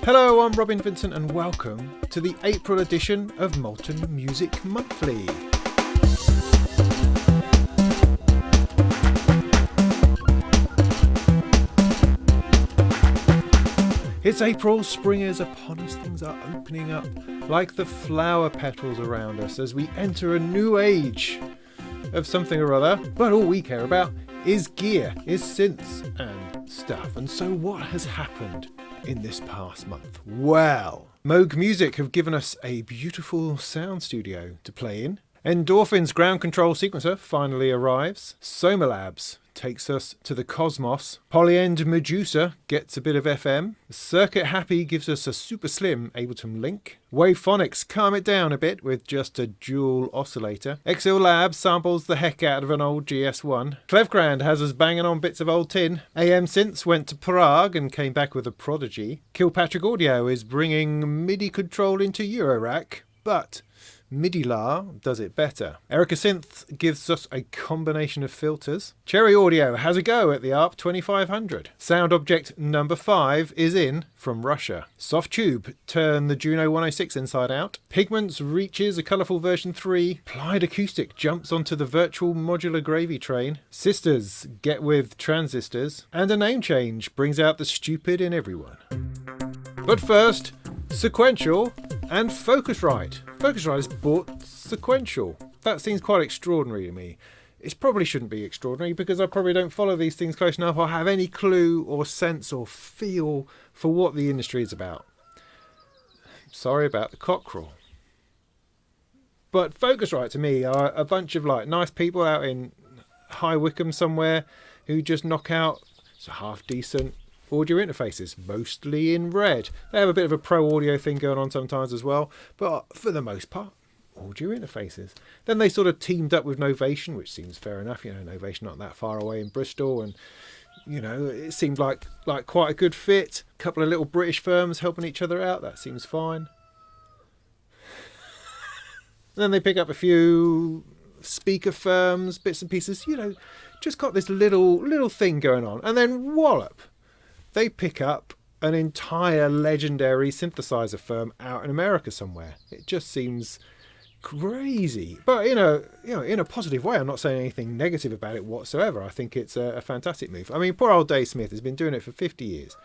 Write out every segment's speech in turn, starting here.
Hello, I'm Robin Vincent and welcome to the April edition of Molten Music Monthly. It's April, spring is upon us, things are opening up like the flower petals around us as we enter a new age of something or other, but all we care about is gear, is synths and stuff. And so what has happened in this past month? Well, Moog Music have given us a beautiful sound studio to play in. Endorphines Ground Control sequencer finally arrives. Soma Labs takes us to the cosmos. Polyend Medusa gets a bit of FM. Circuit Happy gives us a super slim Ableton Link. Wavefonix calm it down a bit with just a dual oscillator. XILS-Lab samples the heck out of an old GS1. Klevgrand has us banging on bits of old tin. AMSynths went to Prague and came back with a prodigy. Kilpatrick Audio is bringing MIDI control into Eurorack, but Midilar does it better. Synth gives us a combination of filters. Cherry Audio has a go at the ARP 2500. Sound object number 5 is in from Russia. Softube turn the Juno 106 inside out. Pigments reaches a colourful version 3. Applied Acoustic jumps onto the virtual modular gravy train. Sisters get with Transistors. And a name change brings out the stupid in everyone. But first, Sequential and Focusrite. Focusrite has bought Sequential. That seems quite extraordinary to me. It probably shouldn't be extraordinary because I probably don't follow these things close enough or have any clue or sense or feel for what the industry is about. Sorry about the cockerel. But Focusrite to me are a bunch of like nice people out in High Wycombe somewhere who just knock out half decent audio interfaces, mostly in red. They have a bit of a pro audio thing going on sometimes as well, but for the most part, audio interfaces. Then they sort of teamed up with Novation, which seems fair enough. You know, Novation not that far away in Bristol, and you know, it seemed like quite a good fit. A couple of little British firms helping each other out. That seems fine. Then they pick up a few speaker firms, bits and pieces. You know, just got this little thing going on, and then wallop, they pick up an entire legendary synthesizer firm out in America somewhere. It just seems crazy, but in a positive way. I'm not saying anything negative about it whatsoever. I think it's a fantastic move. I mean, poor old Dave Smith has been doing it for 50 years,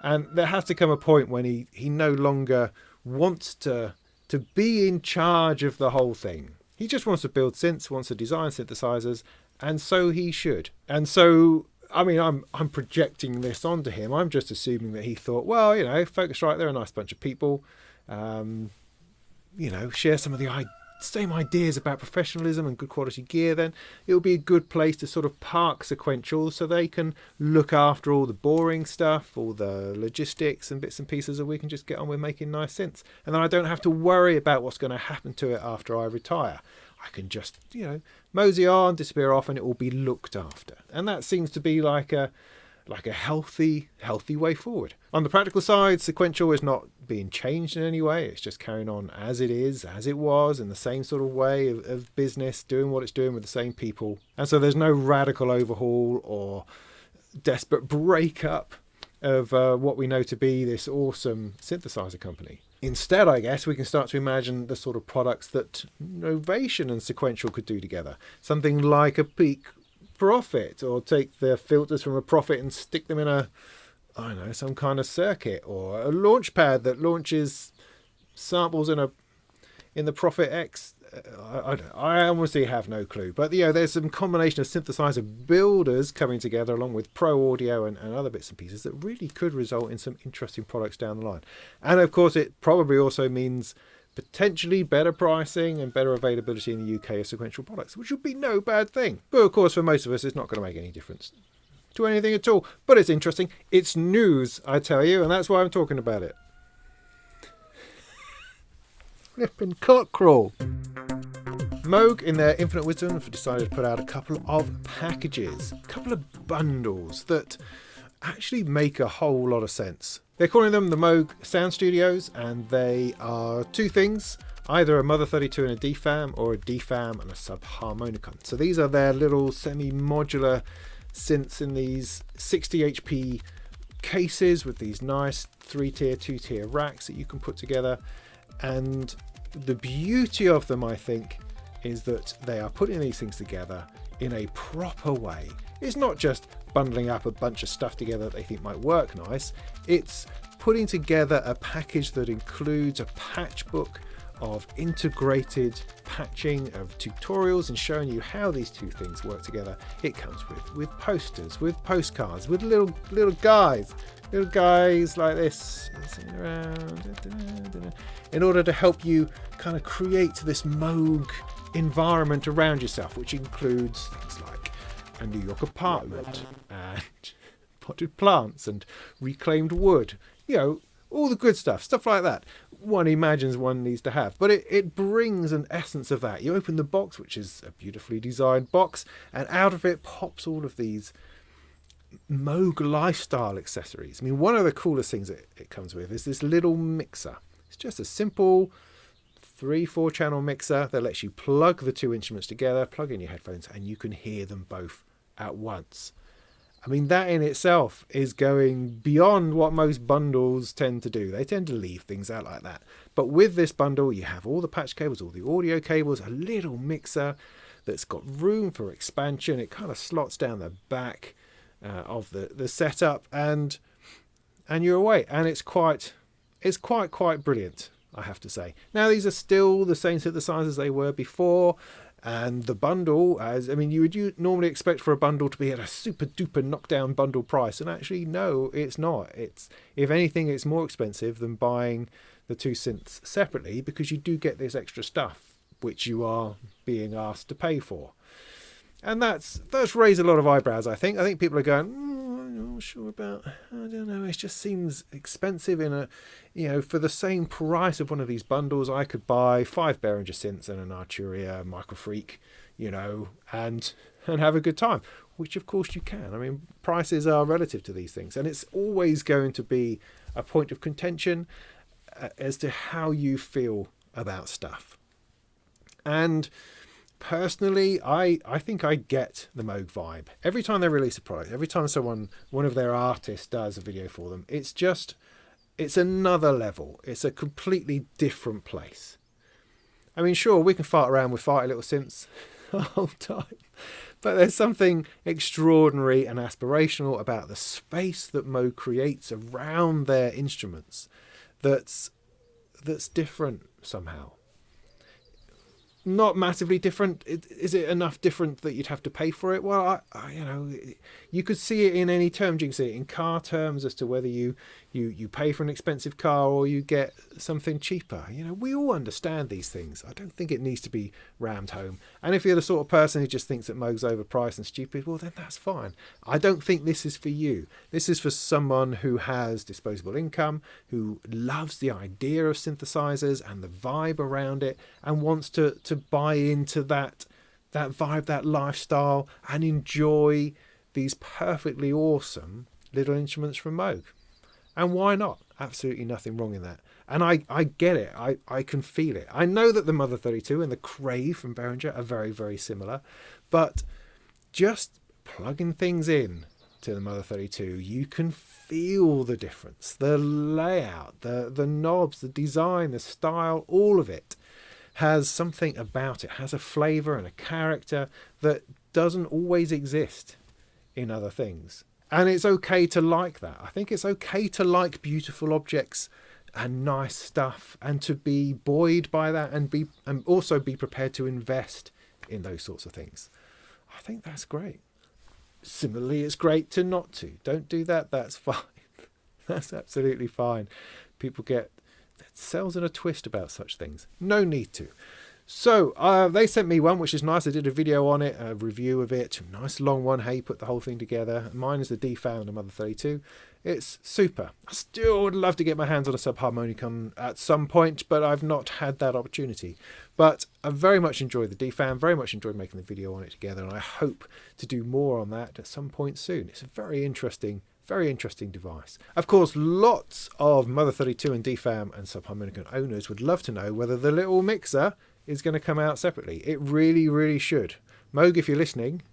and there has to come a point when he no longer wants to be in charge of the whole thing. He just wants to build synths, wants to design synthesizers, and so he should. And so, I mean, I'm projecting this onto him. I'm just assuming that he thought, well, you know, Focusrite, they're a nice bunch of people. You know, share some of the same ideas about professionalism and good quality gear. Then it'll be a good place to sort of park Sequential so they can look after all the boring stuff, all the logistics and bits and pieces, and we can just get on with making nice synths. And then I don't have to worry about what's going to happen to it after I retire. I can just, you know, mosey on, disappear off, and it will be looked after. And that seems to be like a healthy way forward. On the practical side, Sequential is not being changed in any way. It's just carrying on as it is, as it was, in the same sort of way of business, doing what it's doing with the same people. And so there's no radical overhaul or desperate breakup of what we know to be this awesome synthesizer company. Instead, I guess, we can start to imagine the sort of products that Novation and Sequential could do together. Something like a Peak Prophet, or take the filters from a Prophet and stick them in some kind of circuit, or a launch pad that launches samples in the Prophet X. I honestly have no clue. But, you know, there's some combination of synthesizer builders coming together along with pro audio and other bits and pieces that really could result in some interesting products down the line. And, of course, it probably also means potentially better pricing and better availability in the UK of Sequential products, which would be no bad thing. But, of course, for most of us, it's not going to make any difference to anything at all. But it's interesting. It's news, I tell you, and that's why I'm talking about it. Flippin' cockerel. Moog, in their infinite wisdom, have decided to put out a couple of packages, a couple of bundles that actually make a whole lot of sense. They're calling them the Moog Sound Studios, and they are two things, either a Mother 32 and a DFAM, or a DFAM and a subharmonicon. So these are their little semi-modular synths in these 60 HP cases with these nice 3-tier, 2-tier racks that you can put together. And the beauty of them, I think, is that they are putting these things together in a proper way. It's not just bundling up a bunch of stuff together that they think might work nice. It's putting together a package that includes a patch book of integrated patching of tutorials and showing you how these two things work together. It comes with posters, with postcards, with little guys like this in order to help you kind of create this Moog environment around yourself, which includes things like a New York apartment and potted plants and reclaimed wood, you know, all the good stuff like that one imagines one needs to have. But it brings an essence of that. You open the box, which is a beautifully designed box, and out of it pops all of these Moog lifestyle accessories. I mean, one of the coolest things it comes with is this little mixer. It's just a simple 3-4 channel mixer that lets you plug the two instruments together, plug in your headphones, and you can hear them both at once. I mean, that in itself is going beyond what most bundles tend to do. They tend to leave things out like that. But with this bundle, you have all the patch cables, all the audio cables, a little mixer that's got room for expansion. It kind of slots down the back of the setup, and you're away. And it's quite brilliant, I have to say. Now, these are still the same synthesizers they were before. And the bundle, you would normally expect for a bundle to be at a super duper knockdown bundle price, and actually no, it's not. It's, if anything, it's more expensive than buying the two synths separately, because you do get this extra stuff which you are being asked to pay for. And that's raised a lot of eyebrows, I think. I think people are going, I'm not sure about, I don't know, it just seems expensive in a, you know, for the same price of one of these bundles, I could buy 5 Behringer synths and an Arturia Microfreak, you know, and have a good time, which of course you can. I mean, prices are relative to these things, and it's always going to be a point of contention as to how you feel about stuff. And personally, I think I get the Moog vibe. Every time they release a product, every time one of their artists does a video for them, it's another level. It's a completely different place. I mean, sure, we can fart around with farty little synths the whole time, but there's something extraordinary and aspirational about the space that Moog creates around their instruments that's different somehow. Not massively different. Is it enough different that you'd have to pay for it? Well, you know, you could see it in any terms. You can see it in car terms as to whether you pay for an expensive car or you get something cheaper. You know, we all understand these things. I don't think it needs to be rammed home. And if you're the sort of person who just thinks that Moog's overpriced and stupid, well, then that's fine. I don't think this is for you. This is for someone who has disposable income, who loves the idea of synthesizers and the vibe around it, and wants to buy into that vibe, that lifestyle, and enjoy these perfectly awesome little instruments from Moog. And why not? Absolutely nothing wrong in that. And I get it. I can feel it. I know that the Mother 32 and the Crave from Behringer are very, very similar, but just plugging things in to the Mother 32, you can feel the difference. The layout, the knobs, the design, the style, all of it has something about it, has a flavour and a character that doesn't always exist in other things. And it's okay to like that. I think it's okay to like beautiful objects and nice stuff, and to be buoyed by that, and also be prepared to invest in those sorts of things. I think that's great. Similarly, it's great to not to. Don't do that. That's fine. That's absolutely fine. People get cells in a twist about such things. No need to. So they sent me one, which is nice. I did a video on it, a review of it. Nice long one. Hey, put the whole thing together. Mine is the D-Fan and the Mother 32. It's super. I still would love to get my hands on a subharmonicon at some point, but I've not had that opportunity. But I very much enjoyed the D-Fan, very much enjoyed making the video on it together, and I hope to do more on that at some point soon. It's a very interesting device. Of course, lots of Mother 32 and DFAM and subharmonicon owners would love to know whether the little mixer is going to come out separately. It really, really should. Moog, if you're listening,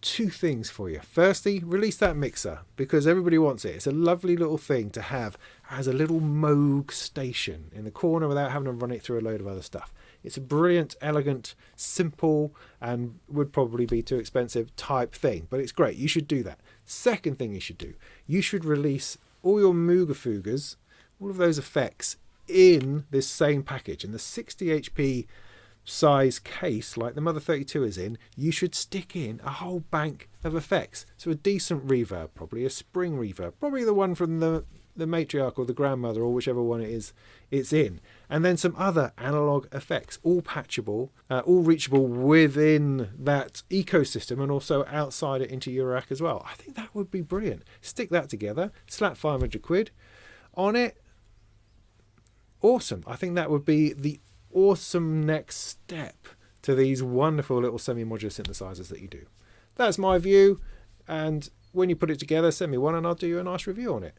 two things for you. Firstly, release that mixer, because everybody wants it. It's a lovely little thing to have as a little Moog station in the corner without having to run it through a load of other stuff. It's a brilliant, elegant, simple, and would probably be too expensive type thing, but it's great. You should do that. Second thing you should do, you should release all your Moogafugas, all of those effects in this same package. In the 60 HP size case, like the Mother 32 is in, you should stick in a whole bank of effects. So a decent reverb, probably a spring reverb, probably the one from the matriarch or the grandmother or whichever one it is it's in, and then some other analog effects, all patchable, all reachable within that ecosystem and also outside it into Eurorack as well. I think that would be brilliant. Stick that together, slap 500 quid on it. Awesome. I think that would be the awesome next step to these wonderful little semi-modular synthesizers that you do. That's my view, and when you put it together, send me one and I'll do you a nice review on it.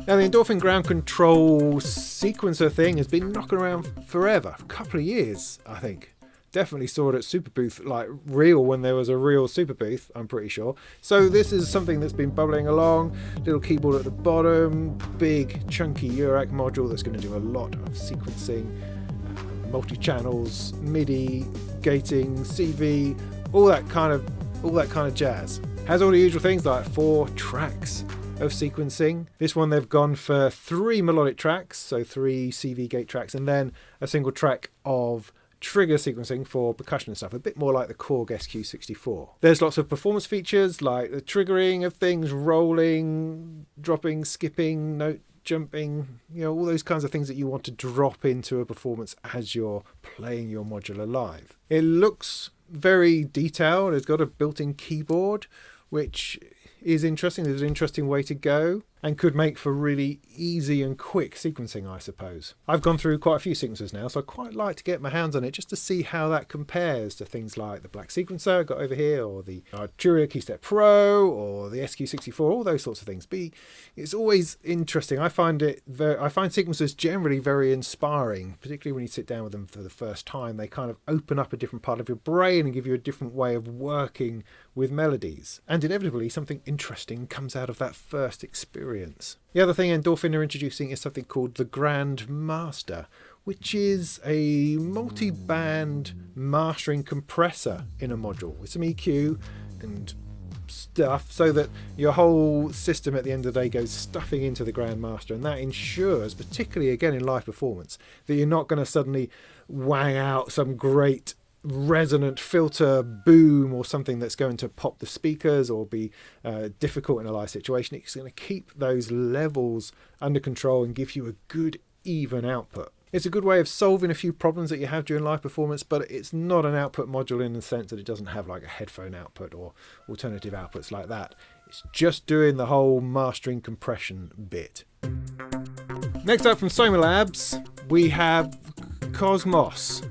Now, the Endorphin Ground Control sequencer thing has been knocking around forever, a couple of years, I think. Definitely saw it at Superbooth, like real, when there was a real Superbooth, I'm pretty sure. So this is something that's been bubbling along. Little keyboard at the bottom, big chunky Eurorack module that's going to do a lot of sequencing, multi-channels, MIDI, gating, CV, all that kind of jazz. Has all the usual things like 4 tracks of sequencing. This one they've gone for 3 melodic tracks, so 3 CV gate tracks, and then a single track of trigger sequencing for percussion and stuff, a bit more like the Korg SQ64. There's lots of performance features like the triggering of things, rolling, dropping, skipping, note jumping, all those kinds of things that you want to drop into a performance as you're playing your modular live. It looks very detailed. It's got a built-in keyboard, which is interesting. There's an interesting way to go and could make for really easy and quick sequencing, I suppose. I've gone through quite a few sequencers now, so I quite like to get my hands on it just to see how that compares to things like the Black Sequencer I got over here, or the Arturia Keystep Pro, or the SQ64, all those sorts of things. It's always interesting. I find sequencers generally very inspiring, particularly when you sit down with them for the first time. They kind of open up a different part of your brain and give you a different way of working with melodies. And inevitably, something interesting comes out of that first experience. The other thing Endorphin are introducing is something called the Grand Master, which is a multi-band mastering compressor in a module with some EQ and stuff, so that your whole system at the end of the day goes stuffing into the Grand Master, and that ensures, particularly again in live performance, that you're not going to suddenly wang out some great resonant filter boom or something that's going to pop the speakers or be difficult in a live situation. It's going to keep those levels under control and give you a good even output. It's a good way of solving a few problems that you have during live performance, but it's not an output module in the sense that it doesn't have like a headphone output or alternative outputs like that. It's just doing the whole mastering compression bit. Next up from Soma Labs, we have Cosmos.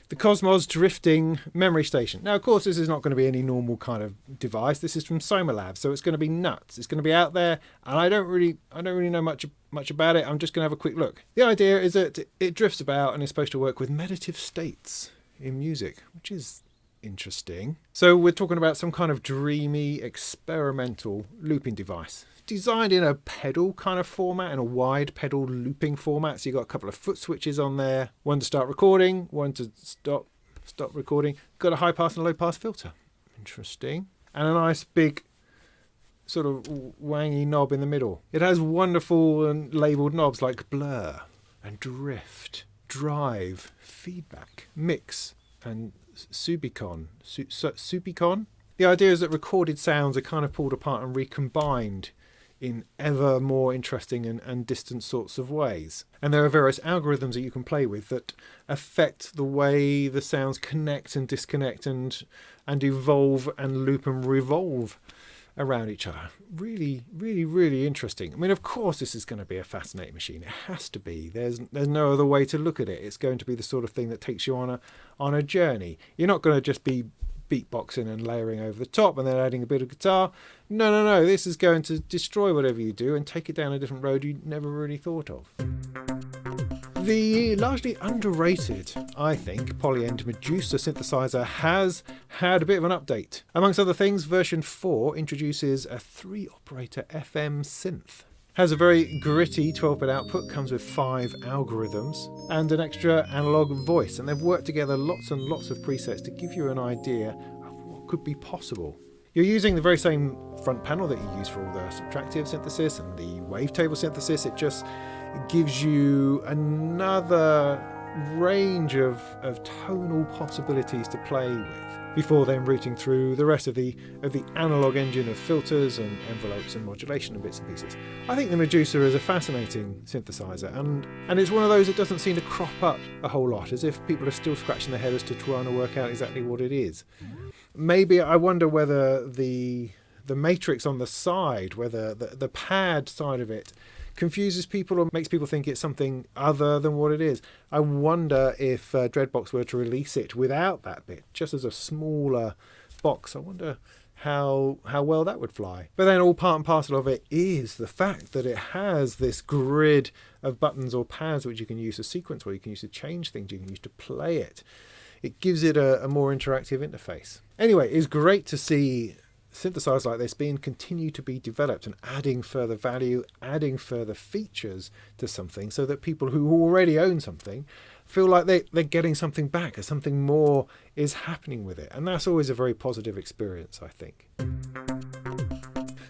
The Cosmos Drifting Memory Station. Now, of course, this is not going to be any normal kind of device. This is from Soma Labs, so it's going to be nuts. It's going to be out there, and I don't really know much about it. I'm just going to have a quick look. The idea is that it drifts about and is supposed to work with meditative states in music, which is interesting. So we're talking about some kind of dreamy, experimental looping device, designed in a pedal kind of format, in a wide pedal looping format. So you've got a couple of foot switches on there, one to start recording, one to stop recording. Got a high pass and a low pass filter. Interesting. And a nice big sort of wangy knob in the middle. It has wonderful and labelled knobs like blur and drift, drive, feedback, mix, and Subicon. Subicon? The idea is that recorded sounds are kind of pulled apart and recombined in ever more interesting and distant sorts of ways. And there are various algorithms that you can play with that affect the way the sounds connect and disconnect and evolve and loop and revolve around each other. Really, really, really interesting. I mean, of course, this is going to be a fascinating machine. It has to be. There's no other way to look at it. It's going to be the sort of thing that takes you on a journey. You're not going to just be beatboxing and layering over the top and then adding a bit of guitar. No. This is going to destroy whatever you do and take it down a different road you never really thought of. The largely underrated, I think, Polyend Medusa synthesizer has had a bit of an update. Amongst other things, version 4 introduces a 3-operator FM synth. Has a very gritty 12-bit output, comes with 5 algorithms and an extra analog voice, and they've worked together lots and lots of presets to give you an idea of what could be possible. You're using the very same front panel that you use for all the subtractive synthesis and the wavetable synthesis. It just gives you another range of tonal possibilities to play with before then routing through the rest of the analog engine of filters and envelopes and modulation and bits and pieces. I think the Medusa is a fascinating synthesizer, and it's one of those that doesn't seem to crop up a whole lot, as if people are still scratching their head as to trying to work out exactly what it is. Maybe I wonder whether the matrix on the side, whether the pad side of it confuses people or makes people think it's something other than what it is. I wonder if Dreadbox were to release it without that bit, just as a smaller box. I wonder how well that would fly. But then all part and parcel of it is the fact that it has this grid of buttons or pads which you can use to sequence, or you can use to change things, you can use to play it. It gives it a more interactive interface. Anyway, it's great to see synthesizers like this continue to be developed and adding further value, adding further features to something, so that people who already own something feel like they're getting something back, or something more is happening with it. And that's always a very positive experience, I think.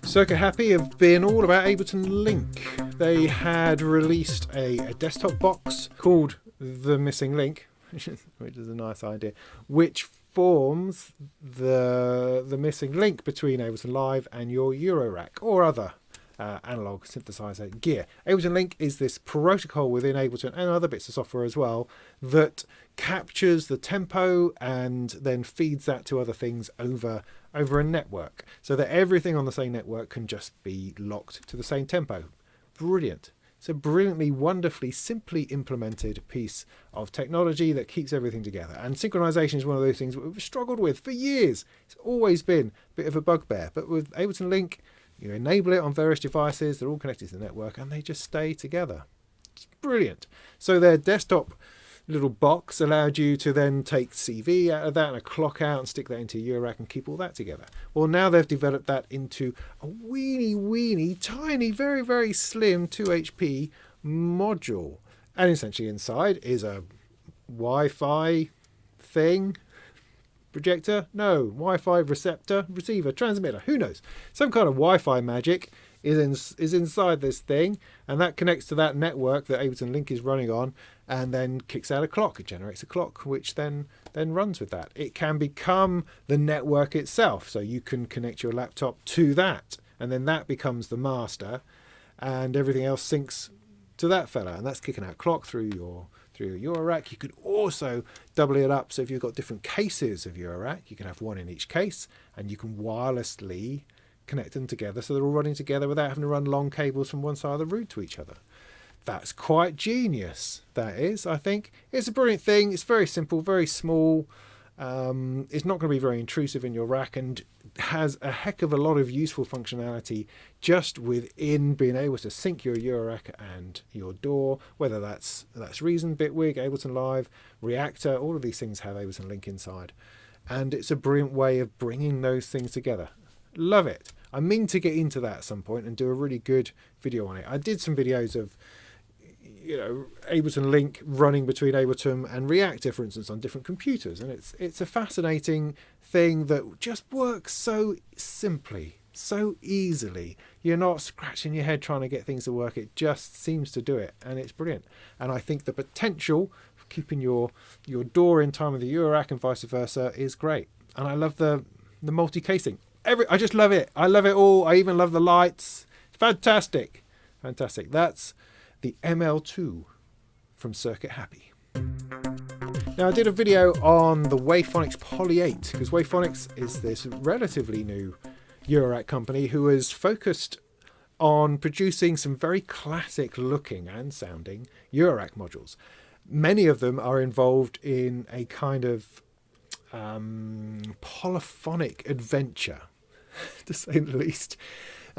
Circuit Happy have been all about Ableton Link. They had released a desktop box called The Missing Link, which is a nice idea, which forms the missing link between Ableton Live and your Eurorack or other analog synthesizer gear. Ableton Link is this protocol within Ableton and other bits of software as well that captures the tempo and then feeds that to other things over a network, so that everything on the same network can just be locked to the same tempo. Brilliant. It's a brilliantly, wonderfully, simply implemented piece of technology that keeps everything together. And synchronization is one of those things we've struggled with for years. It's always been a bit of a bugbear. But with Ableton Link, you enable it on various devices, they're all connected to the network, and they just stay together. It's brilliant. So their desktop little box allowed you to then take CV out of that and a clock out and stick that into your Eurorack and keep all that together. Well, now they've developed that into a weeny, tiny, very, very slim 2 HP module. And essentially inside is a Wi-Fi thing. Projector? No. Wi-Fi receptor, receiver, transmitter, who knows? Some kind of Wi-Fi magic is inside this thing, and that connects to that network that Ableton Link is running on, and then kicks out a clock. It generates a clock which then runs with that. It can become the network itself, so you can connect your laptop to that, and then that becomes the master, and everything else syncs to that fella, and that's kicking out clock through your Eurorack. You could also double it up, so if you've got different cases of Eurorack, you can have one in each case, and you can wirelessly connect them together so they're all running together without having to run long cables from one side of the room to each other. That's quite genius, that is, I think. It's a brilliant thing. It's very simple, very small. It's not going to be very intrusive in your rack, and has a heck of a lot of useful functionality just within being able to sync your Eurorack and your DAW, whether that's Reason, Bitwig, Ableton Live, Reactor. All of these things have Ableton Link inside, and it's a brilliant way of bringing those things together. Love it. I mean to get into that at some point and do a really good video on it. I did some videos of Ableton Link running between Ableton and Reactor, for instance, on different computers, and it's a fascinating thing that just works so simply, so easily. You're not scratching your head trying to get things to work. It just seems to do it, and it's brilliant. And I think the potential for keeping your DAW in time with the Eurorack and vice versa is great. And I love the multi-casing. I just love it. I love it all. I even love the lights. Fantastic. That's the ML2 from Circuit Happy. Now, I did a video on the Wavefonix Poly 8, because Wavefonix is this relatively new Eurorack company who has focused on producing some very classic looking and sounding Eurorack modules. Many of them are involved in a kind of polyphonic adventure, to say the least.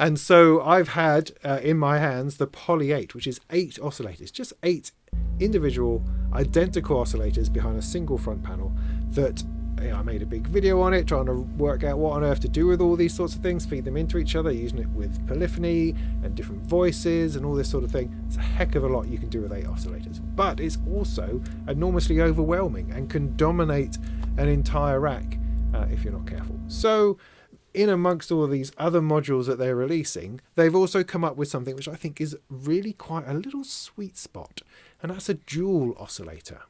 And so I've had in my hands the Poly 8, which is 8 oscillators, just 8 individual identical oscillators behind a single front panel that I made a big video on it, trying to work out what on earth to do with all these sorts of things, feed them into each other, using it with polyphony and different voices and all this sort of thing. It's a heck of a lot you can do with 8 oscillators, but it's also enormously overwhelming and can dominate an entire rack if you're not careful. So in amongst all of these other modules that they're releasing, they've also come up with something which I think is really quite a little sweet spot, and that's a dual oscillator.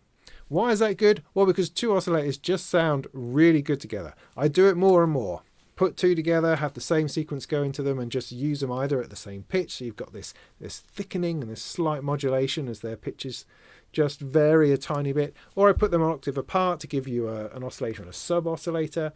Why is that good? Well, because 2 oscillators just sound really good together. I do it more and more. Put 2 together, have the same sequence go into them, and just use them either at the same pitch. So you've got this thickening and this slight modulation as their pitches just vary a tiny bit. Or I put them an octave apart to give you an oscillator and a sub-oscillator.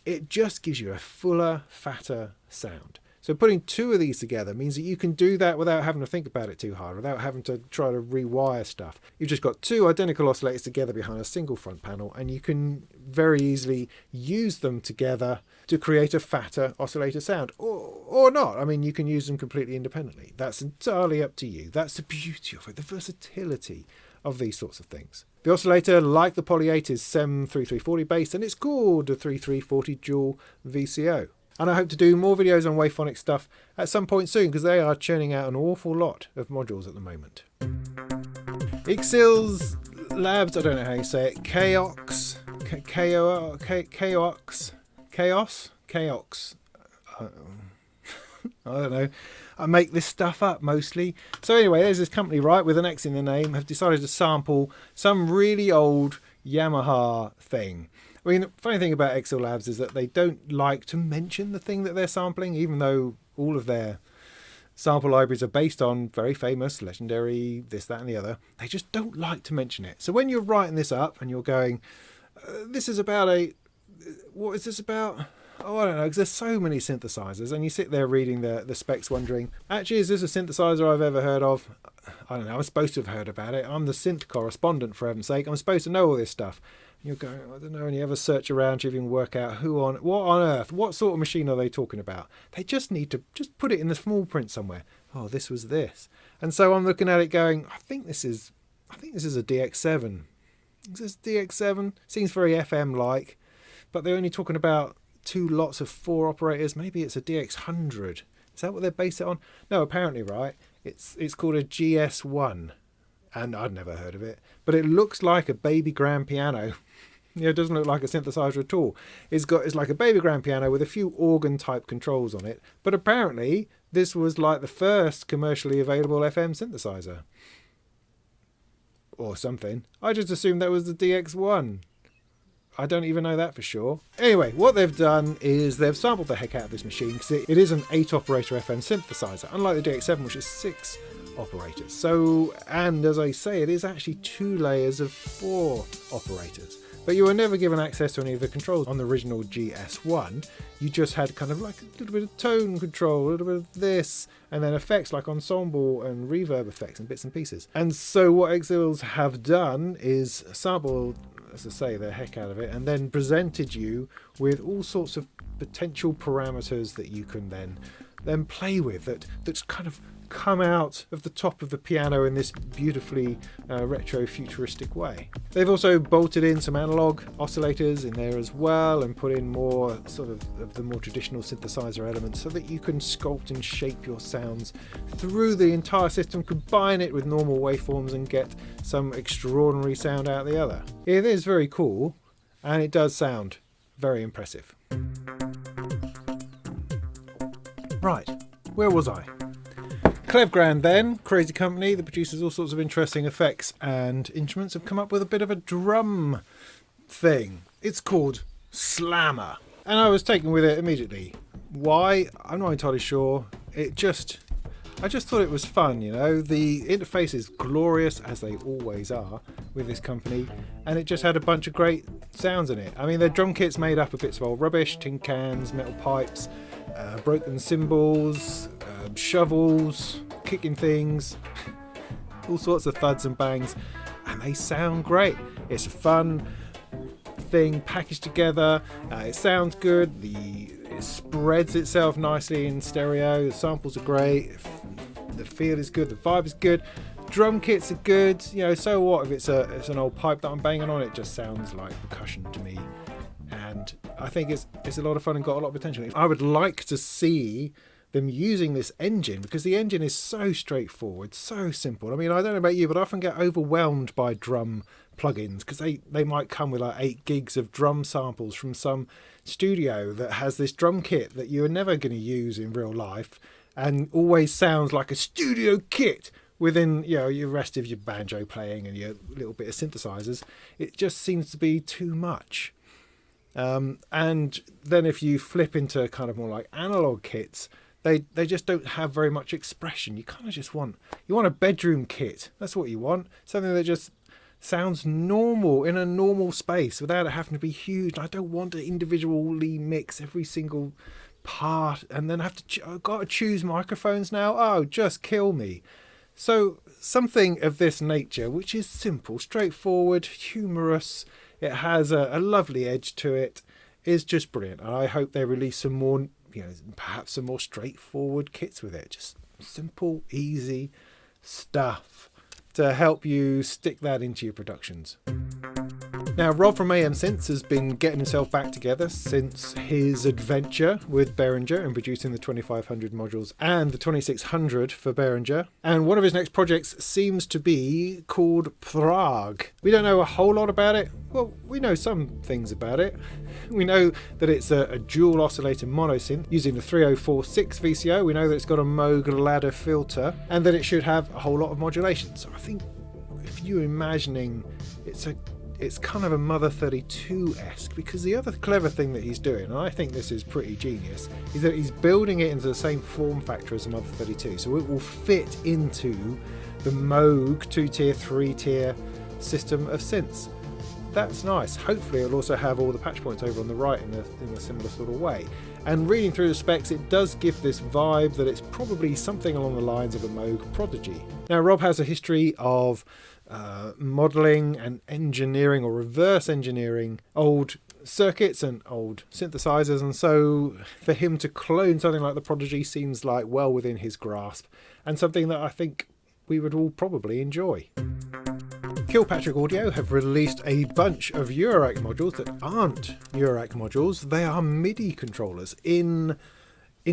It just gives you a fuller, fatter sound. So putting 2 of these together means that you can do that without having to think about it too hard, without having to try to rewire stuff. You've just got 2 identical oscillators together behind a single front panel, and you can very easily use them together to create a fatter oscillator sound, or not. I mean, you can use them completely independently. That's entirely up to you. That's the beauty of it, the versatility of these sorts of things. The oscillator, like the Poly 8, is SEM 3340 based, and it's called the 3340 Dual VCO. And I hope to do more videos on Wavefonix stuff at some point soon, because they are churning out an awful lot of modules at the moment. XILS-Labs, I don't know how you say it, KaoX, KaoX, I don't know. I make this stuff up mostly. So anyway, there's this company, right, with an X in the name, have decided to sample some really old Yamaha thing. I mean, the funny thing about XILS-Labs is that they don't like to mention the thing that they're sampling, even though all of their sample libraries are based on very famous, legendary, this, that and the other. They just don't like to mention it. So when you're writing this up and you're going, this is about what is this about? Oh, I don't know, because there's so many synthesizers, and you sit there reading the specs wondering, actually, is this a synthesizer I've ever heard of? I don't know, I'm supposed to have heard about it. I'm the synth correspondent, for heaven's sake. I'm supposed to know all this stuff. You're going, I don't know, and you ever search around to even work out what on earth, what sort of machine are they talking about? They just need to just put it in the small print somewhere. Oh, this was this. And so I'm looking at it going, I think this is a DX7. Is this DX7? Seems very FM-like, but they're only talking about 2 lots of 4 operators. Maybe it's a DX100. Is that what they base it on? No, apparently, right. It's called a GS1. And I'd never heard of it, but it looks like a baby grand piano. It doesn't look like a synthesizer at all. It's like a baby grand piano with a few organ type controls on it, but apparently this was like the first commercially available FM synthesizer or something. I just assumed that was the DX1. I don't even know that for sure. Anyway, what they've done is they've sampled the heck out of this machine, because it is an 8 operator FM synthesizer, unlike the DX7, which is 6 operators. So, and as I say, it is actually 2 layers of 4 operators. But you were never given access to any of the controls on the original GS1. You just had kind of like a little bit of tone control, a little bit of this, and then effects like ensemble and reverb effects and bits and pieces. And so what XILS have done is sampled, as I say, the heck out of it, and then presented you with all sorts of potential parameters that you can then play with, that's kind of come out of the top of the piano in this beautifully retro futuristic way. They've also bolted in some analog oscillators in there as well, and put in more sort of the more traditional synthesizer elements, so that you can sculpt and shape your sounds through the entire system, combine it with normal waveforms and get some extraordinary sound out the other. It is very cool, and it does sound very impressive. Right, where was I? Klevgrand, then, crazy company that produces all sorts of interesting effects and instruments, have come up with a bit of a drum thing. It's called Slammer, and I was taken with it immediately. Why? I'm not entirely sure. I just thought it was fun, you know. The interface is glorious, as they always are with this company, and it just had a bunch of great sounds in it. I mean, their drum kit's made up of bits of old rubbish, tin cans, metal pipes, broken cymbals, shovels, kicking things, all sorts of thuds and bangs, and they sound great. It's a fun thing packaged together. It sounds good. It spreads itself nicely in stereo. The samples are great. The feel is good. The vibe is good. Drum kits are good. You know, so what if it's an old pipe that I'm banging on? It just sounds like percussion to me. And I think it's a lot of fun and got a lot of potential. I would like to see them using this engine, because the engine is so straightforward, so simple. I mean, I don't know about you, but I often get overwhelmed by drum plugins, because they might come with like 8 gigs of drum samples from some studio that has this drum kit that you're never going to use in real life and always sounds like a studio kit within, you know, your rest of your banjo playing and your little bit of synthesizers. It just seems to be too much. And then if you flip into kind of more like analog kits, they just don't have very much expression. You kind of just want a bedroom kit. That's what you want. Something that just sounds normal in a normal space without it having to be huge. I don't want to individually mix every single part and then have to I've got to choose microphones now. Oh, just kill me. So something of this nature, which is simple, straightforward, humorous, it has a lovely edge to it, is just brilliant. And I hope they release some more, you know, perhaps some more straightforward kits with it. Just simple, easy stuff to help you stick that into your productions. Now, Rob from AMSynths has been getting himself back together since his adventure with Behringer and producing the 2500 modules and the 2600 for Behringer. And one of his next projects seems to be called Prague. We don't know a whole lot about it. Well, we know some things about it. We know that it's a dual oscillator monosynth using the 3046 VCO. We know that it's got a Moog ladder filter and that it should have a whole lot of modulation. So I think if you're imagining it's kind of a Mother 32-esque, because the other clever thing that he's doing, and I think this is pretty genius, is that he's building it into the same form factor as a Mother 32, so it will fit into the Moog 2-tier, 3-tier system of synths. That's nice. Hopefully it'll also have all the patch points over on the right in a similar sort of way. And reading through the specs, it does give this vibe that it's probably something along the lines of a Moog Prodigy. Now, Rob has a history of modelling and engineering or reverse engineering old circuits and old synthesizers, and so for him to clone something like the Prodigy seems like well within his grasp and something that I think we would all probably enjoy. Kilpatrick Audio have released a bunch of Eurorack modules that aren't Eurorack modules. They are MIDI controllers in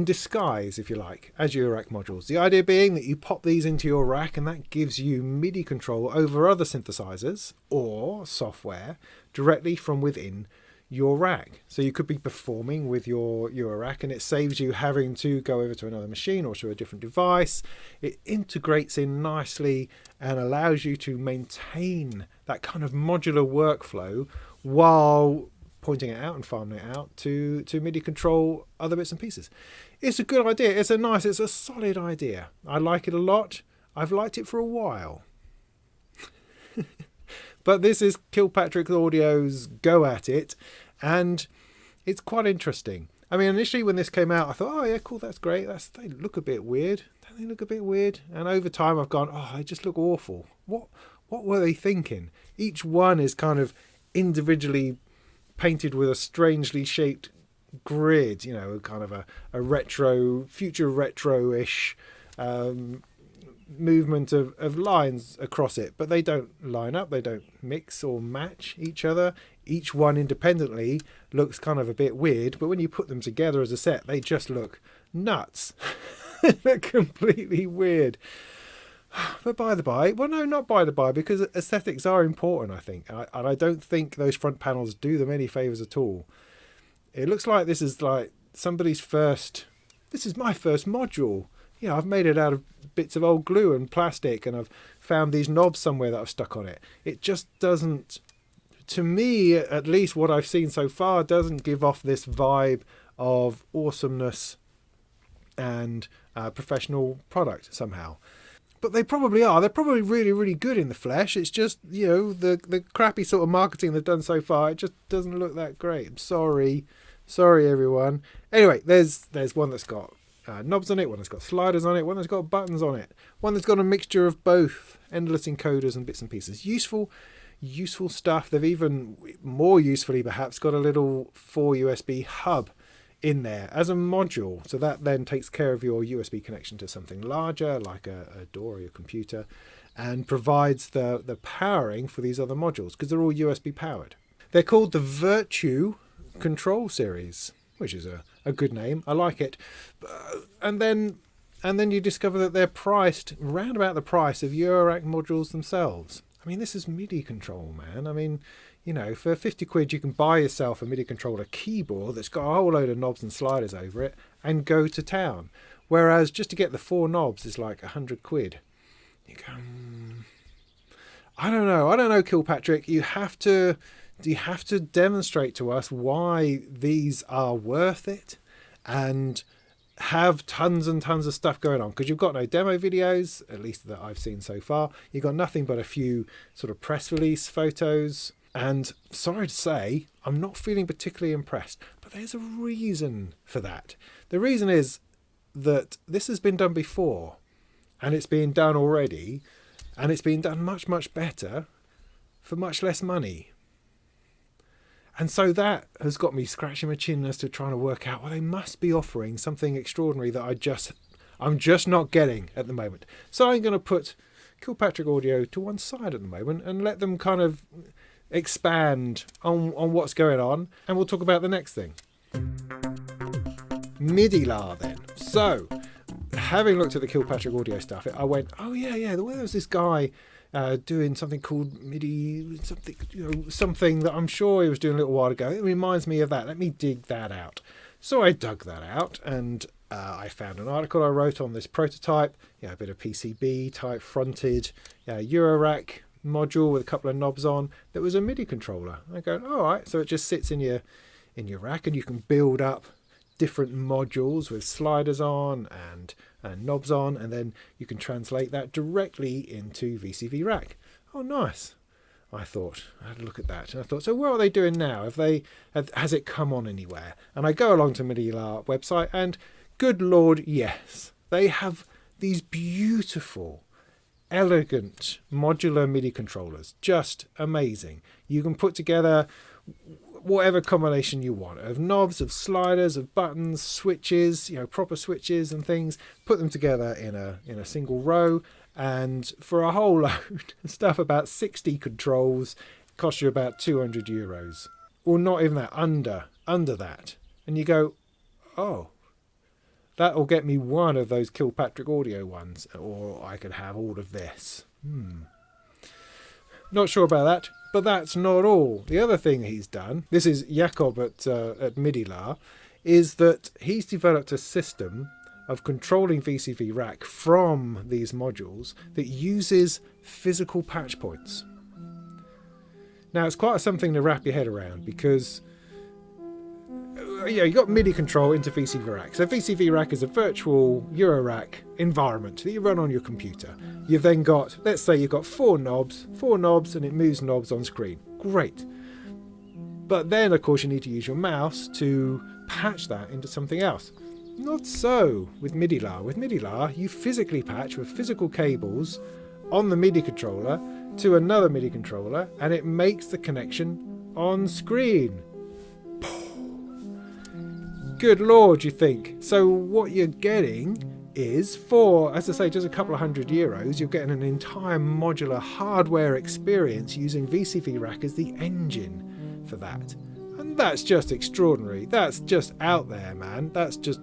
disguise, if you like, as Eurorack modules. The idea being that you pop these into your rack and that gives you MIDI control over other synthesizers or software directly from within your rack. So you could be performing with your Eurorack and it saves you having to go over to another machine or to a different device. It integrates in nicely and allows you to maintain that kind of modular workflow while pointing it out and farming it out to MIDI control other bits and pieces. It's a good idea. It's a solid idea. I like it a lot. I've liked it for a while. But this is Kilpatrick Audio's go at it, and it's quite interesting. I mean, initially when this came out, I thought, oh yeah, cool, that's great. They look a bit weird. Don't they look a bit weird? And over time I've gone, oh, they just look awful. What were they thinking? Each one is kind of individually painted with a strangely shaped grid, you know, kind of a retro, future retro-ish movement of lines across it, but they don't line up, they don't mix or match each other. Each one independently looks kind of a bit weird, but when you put them together as a set, they just look nuts. They're completely weird. But by the by, well, no, not by the by, because aesthetics are important, I think, and I don't think those front panels do them any favours at all. It looks like this is like somebody's first, this is my first module. You know, I've made it out of bits of old glue and plastic, and I've found these knobs somewhere that I've stuck on it. It just doesn't, to me, at least what I've seen so far, doesn't give off this vibe of awesomeness and professional product somehow. But they probably are. They're probably really, really good in the flesh. It's just, you know, the crappy sort of marketing they've done so far, it just doesn't look that great. I'm sorry. Sorry, everyone. Anyway, there's one that's got knobs on it, one that's got sliders on it, one that's got buttons on it, one that's got a mixture of both, endless encoders and bits and pieces. Useful stuff. They've even more usefully perhaps got a little 4 USB hub in there as a module. So that then takes care of your USB connection to something larger, like a door or your computer, and provides the powering for these other modules, because they're all USB powered. They're called the Virtue Control Series, which is a good name. I like it. And then you discover that they're priced round about the price of Eurorack modules themselves. I mean, this is MIDI control, man. I mean, you know, for 50 quid you can buy yourself a MIDI controller keyboard that's got a whole load of knobs and sliders over it and go to town. Whereas just to get the 4 knobs is like 100 quid. You go, I don't know, Kilpatrick. You have to demonstrate to us why these are worth it and have tons and tons of stuff going on, because you've got no demo videos, at least that I've seen so far. You've got nothing but a few sort of press release photos, and sorry to say, I'm not feeling particularly impressed, but there's a reason for that. The reason is that this has been done before, and it's being done already, and it's being done much, much better for much less money. And so that has got me scratching my chin as to trying to work out, well, they must be offering something extraordinary that I'm just not getting at the moment. So I'm going to put Kilpatrick Audio to one side at the moment and let them kind of expand on what's going on, and we'll talk about the next thing. Midilar then. So, having looked at the Kilpatrick Audio stuff, I went, oh yeah, there was this guy doing something called MIDI, something that I'm sure he was doing a little while ago. It reminds me of that. Let me dig that out. So I dug that out, and I found an article I wrote on this prototype, a bit of PCB type fronted Eurorack module with a couple of knobs on that was a MIDI controller. I go, all right, so it just sits in your rack, and you can build up different modules with sliders on and knobs on, and then you can translate that directly into VCV Rack. Oh, nice. I thought, I had a look at that, and I thought, so what are they doing now? Has it come on anywhere? And I go along to Midilar website, and good Lord, yes. They have these beautiful, elegant modular MIDI controllers. Just amazing. You can put together whatever combination you want of knobs, of sliders, of buttons, switches, proper switches and things, put them together in a single row, and for a whole load of stuff, about 60 controls, cost you about €200, or not even that, under that. And you go, oh, that'll get me one of those Kilpatrick Audio ones, or I could have all of this. Not sure about that. But that's not all. The other thing he's done, this is Jakob at Midilar, is that he's developed a system of controlling VCV Rack from these modules that uses physical patch points. Now, it's quite something to wrap your head around, because you got MIDI control into VCV Rack. So VCV Rack is a virtual Eurorack environment that you run on your computer. You've then got, let's say you've got four knobs, and it moves knobs on screen. Great. But then, of course, you need to use your mouse to patch that into something else. Not so with Midilar. With Midilar, you physically patch with physical cables on the MIDI controller to another MIDI controller, and it makes the connection on screen. Good Lord, you think. So what you're getting is, for, as I say, just a couple of €100, you're getting an entire modular hardware experience using VCV Rack as the engine for that. And that's just extraordinary. That's just out there, man. That's just...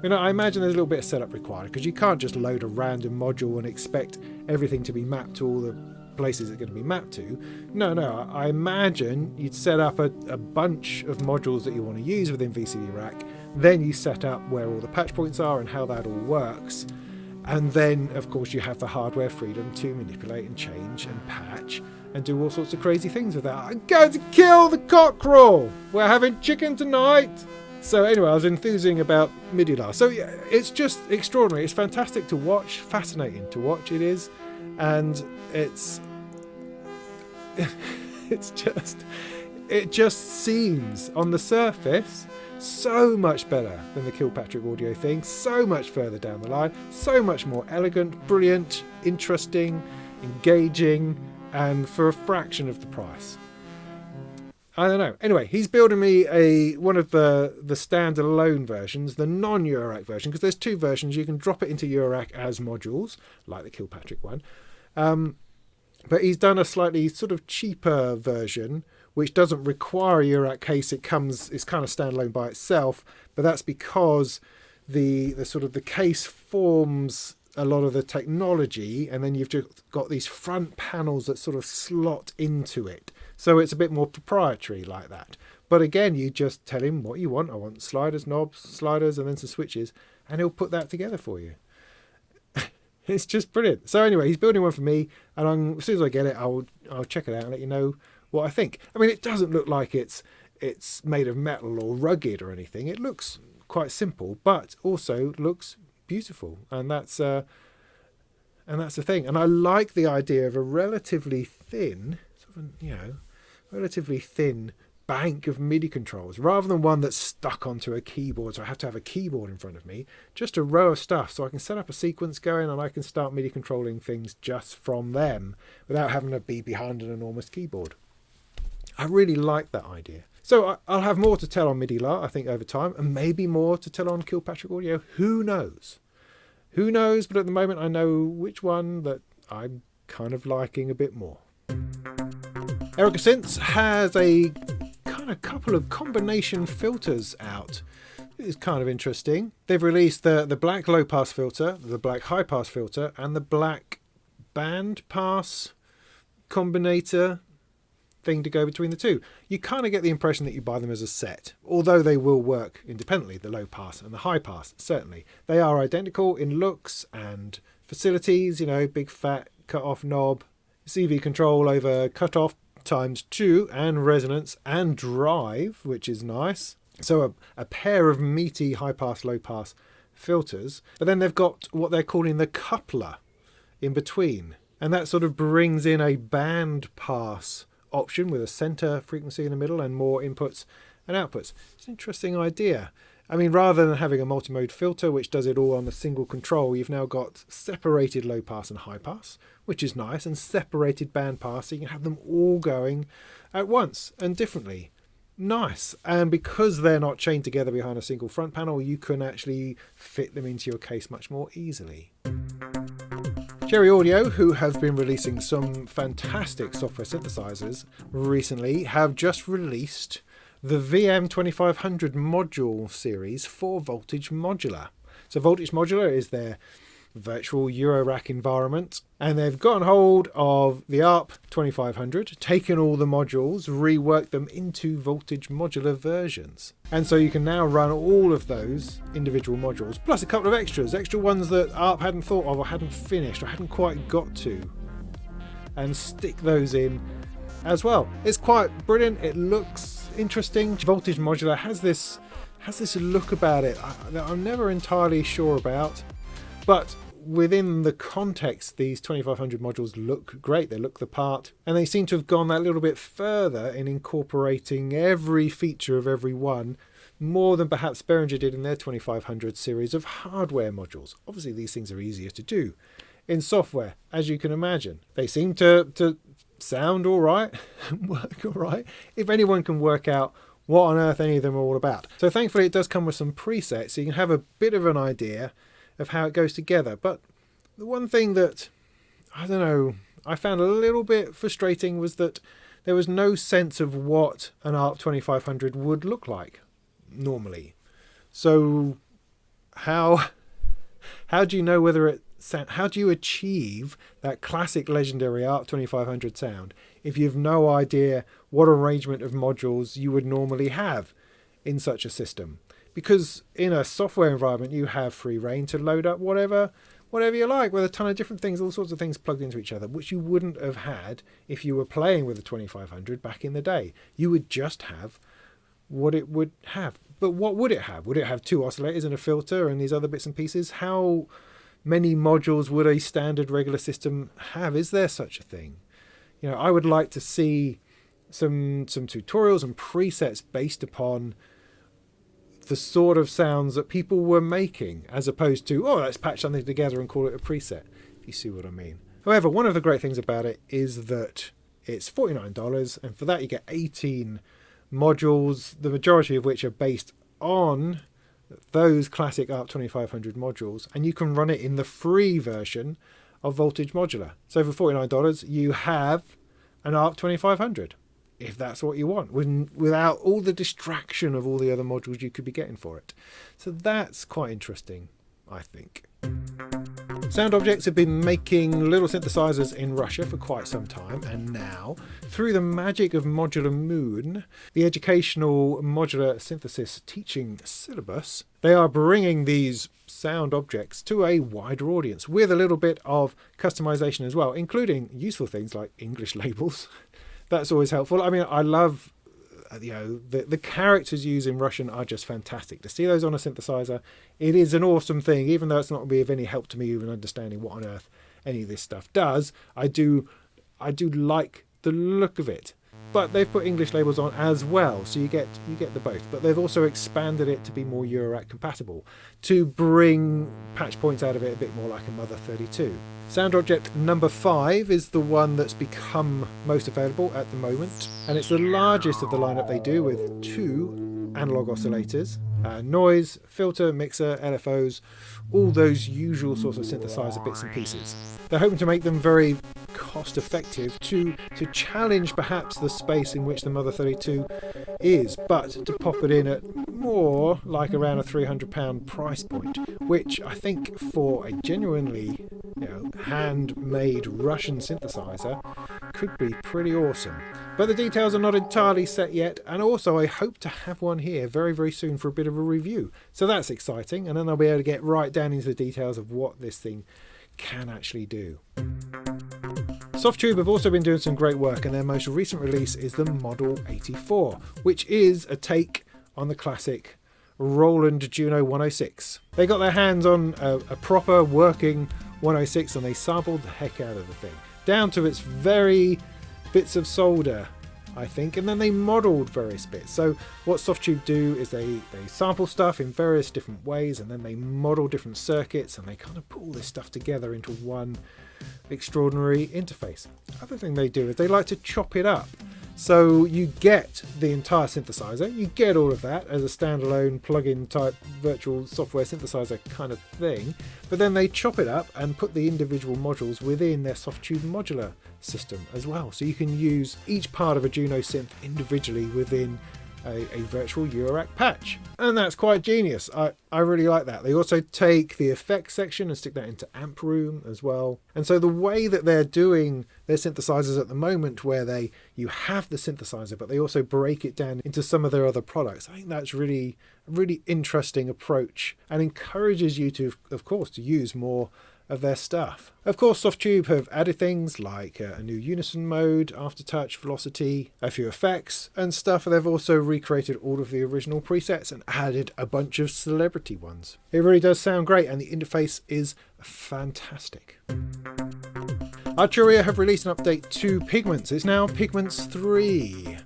I imagine there's a little bit of setup required, because you can't just load a random module and expect everything to be mapped to all the places it's going to be mapped to. No, I imagine you'd set up a bunch of modules that you want to use within VCV Rack, then you set up where all the patch points are and how that all works, and then of course you have the hardware freedom to manipulate and change and patch and do all sorts of crazy things with that. I'm going to kill the cockerel! We're having chicken tonight! So anyway, I was enthusing about Midilar. So yeah, it's just extraordinary. It's fantastic to watch, fascinating to watch it is, and it just seems on the surface so much better than the Kilpatrick Audio thing, so much further down the line, so much more elegant, brilliant, interesting, engaging, and for a fraction of the price. I don't know. Anyway, he's building me one of the standalone versions, the non-Eurorack version, because there's two versions. You can drop it into Eurorack as modules, like the Kilpatrick one. But he's done a slightly sort of cheaper version, which doesn't require a Eurorack case. It's kind of standalone by itself, but that's because the sort of the case forms a lot of the technology, and then you've just got these front panels that sort of slot into it. So it's a bit more proprietary like that. But again, you just tell him what you want. I want sliders, knobs, sliders, and then some switches, and he'll put that together for you. It's just brilliant. So anyway, he's building one for me, and as soon as I get it, I'll check it out and let you know what I think. I mean, it doesn't look like it's made of metal or rugged or anything. It looks quite simple, but also looks beautiful, and that's the thing. And I like the idea of a relatively thin, relatively thin bank of MIDI controls, rather than one that's stuck onto a keyboard, so I have to have a keyboard in front of me. Just a row of stuff, so I can set up a sequence going, and I can start MIDI controlling things just from them without having to be behind an enormous keyboard. I really like that idea. So I'll have more to tell on Midilar, I think, over time, and maybe more to tell on Kilpatrick Audio. Who knows? Who knows? But at the moment, I know which one that I'm kind of liking a bit more. Acoustics has a kind of couple of combination filters out. It's kind of interesting. They've released the black low pass filter, the black high pass filter, and the black band pass combinator thing to go between the two. You kind of get the impression that you buy them as a set, although they will work independently, the low pass and the high pass, certainly. They are identical in looks and facilities, big fat cut-off knob, CV control over cut-off ×2, and resonance and drive, which is nice. So a pair of meaty high pass, low pass filters, but then they've got what they're calling the coupler in between, and that sort of brings in a band pass option with a center frequency in the middle and more inputs and outputs. It's an interesting idea. I mean, rather than having a multi-mode filter which does it all on a single control, you've now got separated low pass and high pass, which is nice, and separated band pass, so you can have them all going at once and differently. Nice. And because they're not chained together behind a single front panel, you can actually fit them into your case much more easily. Cherry Audio, who have been releasing some fantastic software synthesizers recently, have just released the VM2500 module series for Voltage Modular. So Voltage Modular is their virtual Eurorack environment, and they've gotten hold of the ARP 2500, taken all the modules, reworked them into Voltage Modular versions. And so you can now run all of those individual modules, plus a couple of extra ones that ARP hadn't thought of or hadn't finished or hadn't quite got to, and stick those in as well. It's quite brilliant. It looks interesting. Voltage Modular has this look about it that I'm never entirely sure about, but within the context, these 2500 modules look great. They look the part, and they seem to have gone that little bit further in incorporating every feature of every one, more than perhaps Behringer did in their 2500 series of hardware modules. Obviously, these things are easier to do. In software, as you can imagine, they seem to sound all right, work all right, if anyone can work out what on earth any of them are all about. So thankfully, it does come with some presets, so you can have a bit of an idea of how it goes together. But the one thing that, I found a little bit frustrating was that there was no sense of what an ARP 2500 would look like normally. So how do you know whether it how do you achieve that classic legendary ARP 2500 sound if you've no idea what arrangement of modules you would normally have in such a system? Because in a software environment, you have free reign to load up whatever you like, with a ton of different things, all sorts of things plugged into each other, which you wouldn't have had if you were playing with a 2500 back in the day. You would just have what it would have. But what would it have? Would it have two oscillators and a filter and these other bits and pieces? How many modules would a standard regular system have? Is there such a thing? I would like to see some tutorials and presets based upon the sort of sounds that people were making, as opposed to, let's patch something together and call it a preset, if you see what I mean. However, one of the great things about it is that it's $49, and for that you get 18 modules, the majority of which are based on those classic ARP 2500 modules, and you can run it in the free version of Voltage Modular. So for $49 you have an ARP 2500 if that's what you want, without all the distraction of all the other modules you could be getting for it. So that's quite interesting, I think. Sound Objects have been making little synthesizers in Russia for quite some time, and now, through the magic of Modular Moon, the educational modular synthesis teaching syllabus, they are bringing these sound objects to a wider audience with a little bit of customization as well, including useful things like English labels. That's always helpful. I mean, I love, the characters used in Russian are just fantastic. To see those on a synthesizer, it is an awesome thing, even though it's not going to be of any help to me even understanding what on earth any of this stuff does. I do like the look of it. But they've put English labels on as well, so you get the both. But they've also expanded it to be more Eurorack compatible, to bring patch points out of it a bit more like a Mother 32. Sound Object number 5 is the one that's become most available at the moment, and it's the largest of the lineup they do, with 2 analog oscillators, noise, filter, mixer, LFOs, all those usual sorts of synthesizer bits and pieces. They're hoping to make them very cost effective to challenge perhaps the space in which the Mother 32 is, but to pop it in at more like around a £300 price point, which I think for a genuinely handmade Russian synthesizer could be pretty awesome. But the details are not entirely set yet, and also I hope to have one here very, very soon for a bit of a review. So that's exciting, and then I'll be able to get right down into the details of what this thing can actually do. Softube have also been doing some great work, and their most recent release is the Model 84, which is a take on the classic Roland Juno 106. They got their hands on a proper working 106 and they sampled the heck out of the thing, down to its very bits of solder, I think, and then they modelled various bits. So what Softube do is they sample stuff in various different ways, and then they model different circuits, and they kind of put all this stuff together into one extraordinary interface. The other thing they do is they like to chop it up. So you get the entire synthesizer, you get all of that as a standalone plug-in type virtual software synthesizer kind of thing, but then they chop it up and put the individual modules within their Softube Modular system as well. So you can use each part of a Juno synth individually within a virtual Eurorack patch. And that's quite genius. I really like that. They also take the effects section and stick that into Amp Room as well. And so the way that they're doing their synthesizers at the moment, where you have the synthesizer, but they also break it down into some of their other products, I think that's really a really interesting approach, and encourages you to, of course, to use more of their stuff. Of course, Softube have added things like a new unison mode, aftertouch, velocity, a few effects and stuff. They've also recreated all of the original presets and added a bunch of celebrity ones. It really does sound great, and the interface is fantastic. Arturia have released an update to Pigments. It's now Pigments 3.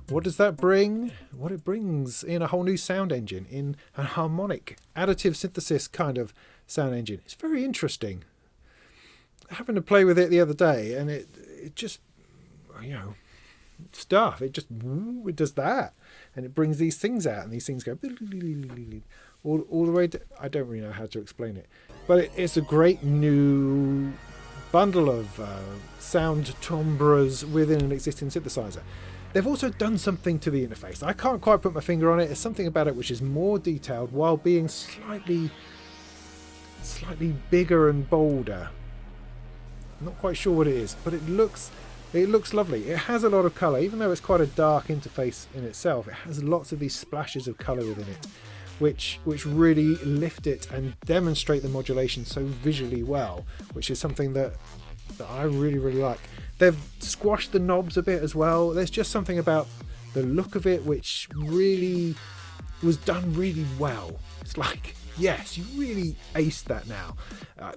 What does that bring? What it brings in a whole new sound engine, in a harmonic, additive synthesis kind of sound engine. It's very interesting. I happened to play with it the other day, and it just, stuff. It does that, and it brings these things out, and these things go all the way. I don't really know how to explain it, but it's a great new bundle of sound timbres within an existing synthesizer. They've also done something to the interface. I can't quite put my finger on it. There's something about it which is more detailed while being slightly bigger and bolder. I'm not quite sure what it is, but it looks lovely. It has a lot of colour, even though it's quite a dark interface in itself. It has lots of these splashes of colour within it, which really lift it and demonstrate the modulation so visually well, which is something that I really, really like. They've squashed the knobs a bit as well. There's just something about the look of it which really was done really well. It's like, yes, you really aced that now.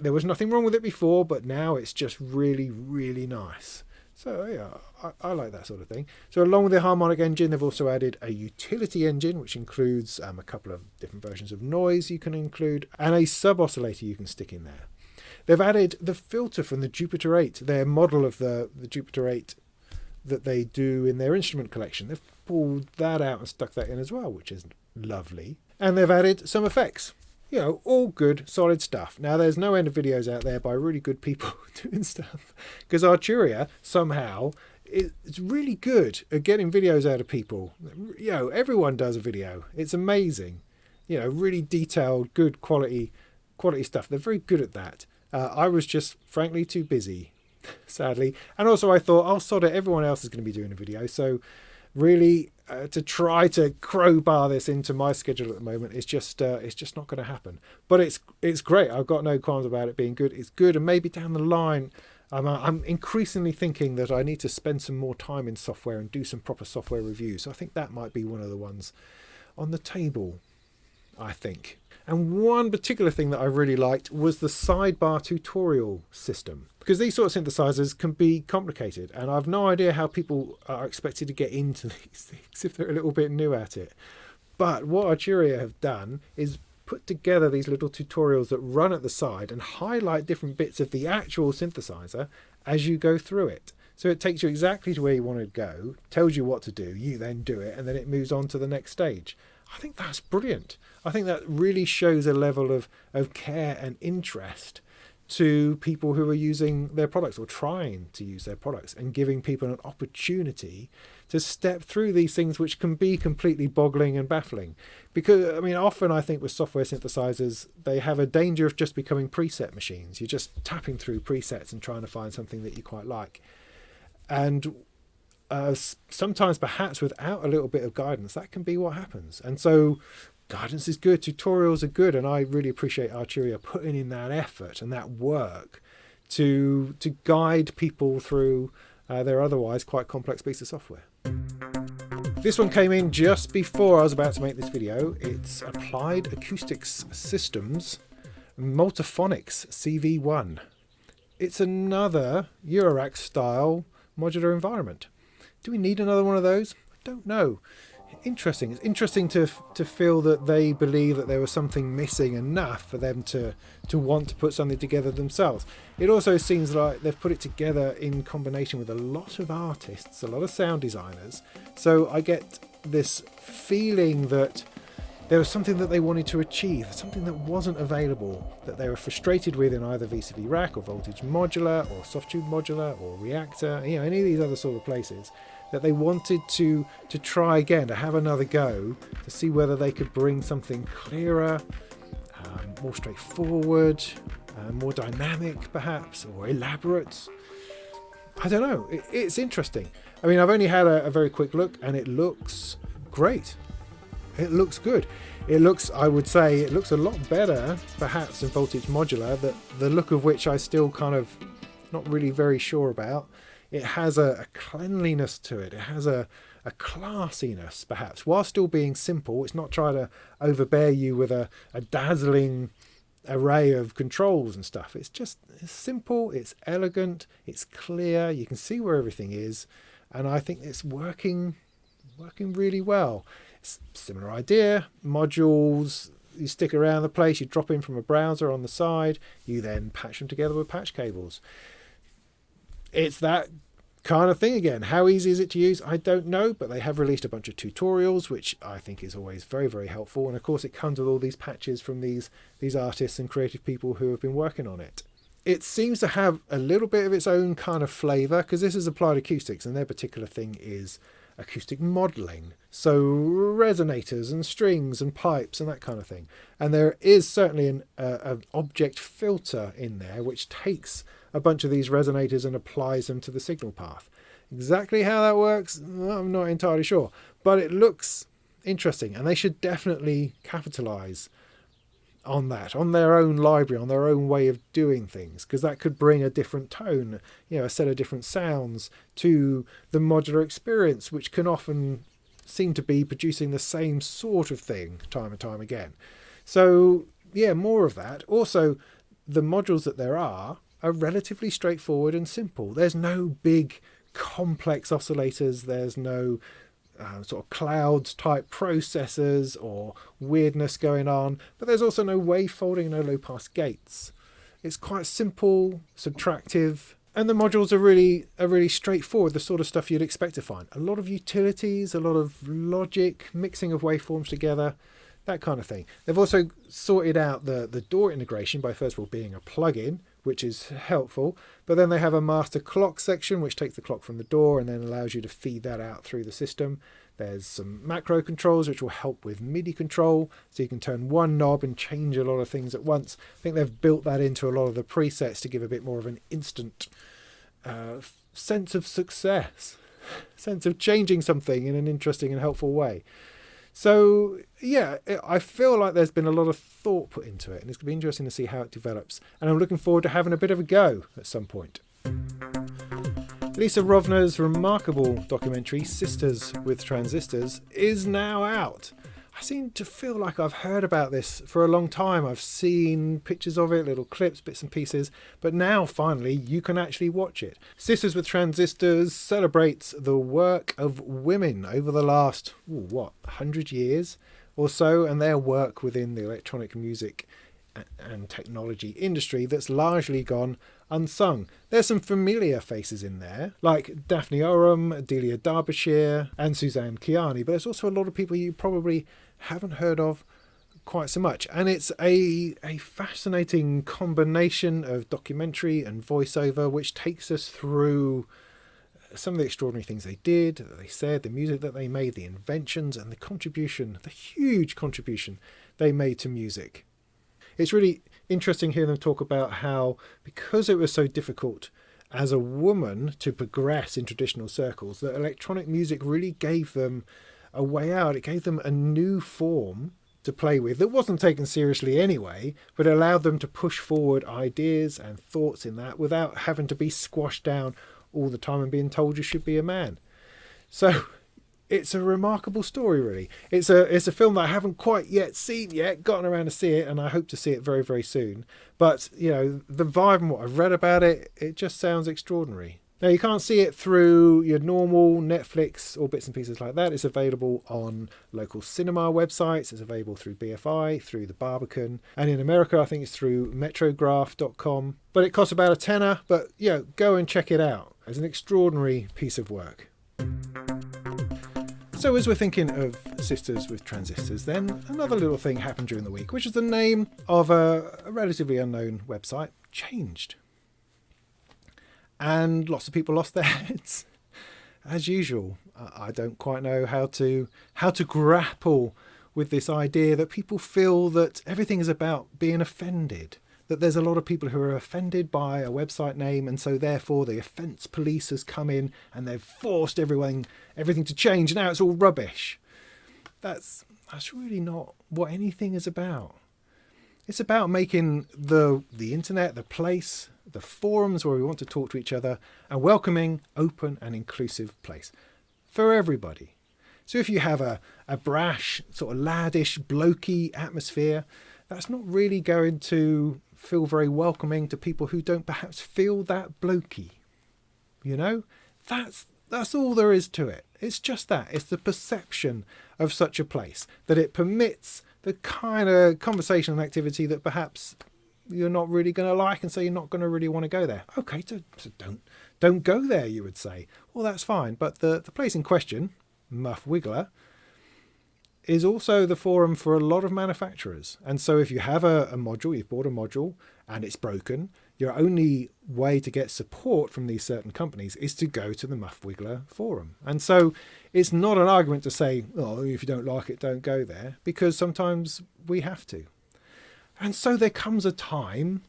There was nothing wrong with it before, but now it's just really, really nice. So yeah, I like that sort of thing. So along with the harmonic engine, they've also added a utility engine, which includes a couple of different versions of noise you can include, and a sub-oscillator you can stick in there. They've added the filter from the Jupiter 8, their model of the Jupiter 8 that they do in their instrument collection. They've pulled that out and stuck that in as well, which is lovely. And they've added some effects. You know, all good, solid stuff. Now, there's no end of videos out there by really good people doing stuff, because Arturia somehow it's really good at getting videos out of people. You know, everyone does a video. It's amazing. You know, really detailed, good quality stuff. They're very good at that. I was just frankly too busy, sadly. And also I thought, I'll sod it, everyone else is going to be doing a video. So really to try to crowbar this into my schedule at the moment is just not going to happen. But it's great. I've got no qualms about it being good. It's good, and maybe down the line I'm increasingly thinking that I need to spend some more time in software and do some proper software reviews. So I think that might be one of the ones on the table, I think. And one particular thing that I really liked was the sidebar tutorial system, because these sort of synthesizers can be complicated, and I've no idea how people are expected to get into these things if they're a little bit new at it. But what Arturia have done is put together these little tutorials that run at the side and highlight different bits of the actual synthesizer as you go through it. So it takes you exactly to where you want to go, tells you what to do, you then do it, and then it moves on to the next stage. I think that's brilliant. I think that really shows a level of care and interest to people who are using their products or trying to use their products, and giving people an opportunity to step through these things which can be completely boggling and baffling. Because, I mean, often I think with software synthesizers, they have a danger of just becoming preset machines. You're just tapping through presets and trying to find something that you quite like. And sometimes perhaps without a little bit of guidance, that can be what happens. And so guidance is good, tutorials are good, and I really appreciate Arturia putting in that effort and that work to guide people through their otherwise quite complex piece of software. This one came in just before I was about to make this video. It's Applied Acoustics Systems Multiphonics CV-1. It's another Eurorack style modular environment. Do we need another one of those? I don't know. Interesting. It's interesting to feel that they believe that there was something missing enough for them to want to put something together themselves. It also seems like they've put it together in combination with a lot of artists, a lot of sound designers. So I get this feeling that there was something that they wanted to achieve, something that wasn't available, that they were frustrated with in either VCV Rack or Voltage Modular or Softube Modular or Reactor, you know, any of these other sort of places, that they wanted to try again, to have another go, to see whether they could bring something clearer, more straightforward, more dynamic perhaps, or elaborate. I don't know. It's interesting. I mean, I've only had a very quick look, and it looks great. It looks good. It looks, I would say, it looks a lot better perhaps than Voltage Modular, the look of which I still kind of not really very sure about. It has a cleanliness to it. It has a classiness, perhaps, while still being simple. It's not trying to overbear you with a dazzling array of controls and stuff. It's simple, it's elegant, it's clear. You can see where everything is, and I think it's working really well. It's a similar idea. Modules, you stick around the place, you drop in from a browser on the side, you then patch them together with patch cables. It's that kind of thing again. How easy is it to use? I don't know, but they have released a bunch of tutorials, which I think is always very, very helpful. And of course, it comes with all these patches from these artists and creative people who have been working on it. It seems to have a little bit of its own kind of flavour, because this is Applied Acoustics, and their particular thing is acoustic modelling. So resonators and strings and pipes and that kind of thing. And there is certainly an object filter in there which takes a bunch of these resonators and applies them to the signal path. Exactly how that works, I'm not entirely sure, but it looks interesting, and they should definitely capitalise on that, on their own library, on their own way of doing things, because that could bring a different tone, you know, a set of different sounds to the modular experience, which can often seem to be producing the same sort of thing time and time again. So yeah, more of that. Also, the modules that there are relatively straightforward and simple. There's no big complex oscillators, there's no sort of clouds type processors or weirdness going on, but there's also no wave folding, no low pass gates. It's quite simple, subtractive, And the modules are really straightforward, the sort of stuff you'd expect to find. A lot of utilities, a lot of logic, mixing of waveforms together, that kind of thing. They've also sorted out the DAW integration by first of all being a plugin, which is helpful. But then they have a master clock section, which takes the clock from the DAW and then allows you to feed that out through the system. There's some macro controls, which will help with MIDI control. So you can turn one knob and change a lot of things at once. I think they've built that into a lot of the presets to give a bit more of an instant sense of success, sense of changing something in an interesting and helpful way. So yeah, I feel like there's been a lot of thought put into it, and it's going to be interesting to see how it develops. And I'm looking forward to having a bit of a go at some point. Lisa Rovner's remarkable documentary, Sisters with Transistors, is now out. I seem to feel like I've heard about this for a long time. I've seen pictures of it, little clips, bits and pieces, but now finally you can actually watch it. Sisters with Transistors celebrates the work of women over the last, 100 years or so, and their work within the electronic music and technology industry that's largely gone unsung. There's some familiar faces in there, like Daphne Oram, Delia Derbyshire, and Suzanne Kiani, but there's also a lot of people you probably haven't heard of quite so much. And it's a fascinating combination of documentary and voiceover, which takes us through some of the extraordinary things they did, that they said, the music that they made, the inventions, and the contribution, the huge contribution they made to music. It's really interesting hearing them talk about how, because it was so difficult as a woman to progress in traditional circles, that electronic music really gave them a way out. It gave them a new form to play with that wasn't taken seriously anyway, but allowed them to push forward ideas and thoughts in that without having to be squashed down all the time and being told you should be a man. So it's a remarkable story, really. It's a film that I haven't quite gotten around to see it, and I hope to see it very, very soon. But, you know, the vibe and what I've read about it, it just sounds extraordinary. Now, you can't see it through your normal Netflix or bits and pieces like that. It's available on local cinema websites. It's available through BFI, through the Barbican. And in America, I think it's through metrograph.com. But it costs about $10. But, go and check it out. It's an extraordinary piece of work. So as we're thinking of Sisters with Transistors, then another little thing happened during the week, which is the name of a relatively unknown website changed. And lots of people lost their heads, as usual. I don't quite know how to grapple with this idea that people feel that everything is about being offended, that there's a lot of people who are offended by a website name, and so therefore the offence police has come in and they've forced everything to change. Now it's all rubbish. That's really not what anything is about. It's about making the internet, the place, the forums where we want to talk to each other, a welcoming, open and inclusive place for everybody. So if you have a brash, sort of laddish, blokey atmosphere, that's not really going to feel very welcoming to people who don't perhaps feel that blokey. You know, that's all there is to it. It's just that. It's the perception of such a place, that it permits the kind of conversation and activity that perhaps you're not really going to like, and so you're not going to really want to go there. Okay, so don't go there, you would say. Well, that's fine. But the place in question, Muff Wiggler, is also the forum for a lot of manufacturers. And so if you have a module, you've bought a module and it's broken, your only way to get support from these certain companies is to go to the Muff Wiggler forum. And so it's not an argument to say, oh, if you don't like it, don't go there, because sometimes we have to. And so there comes a time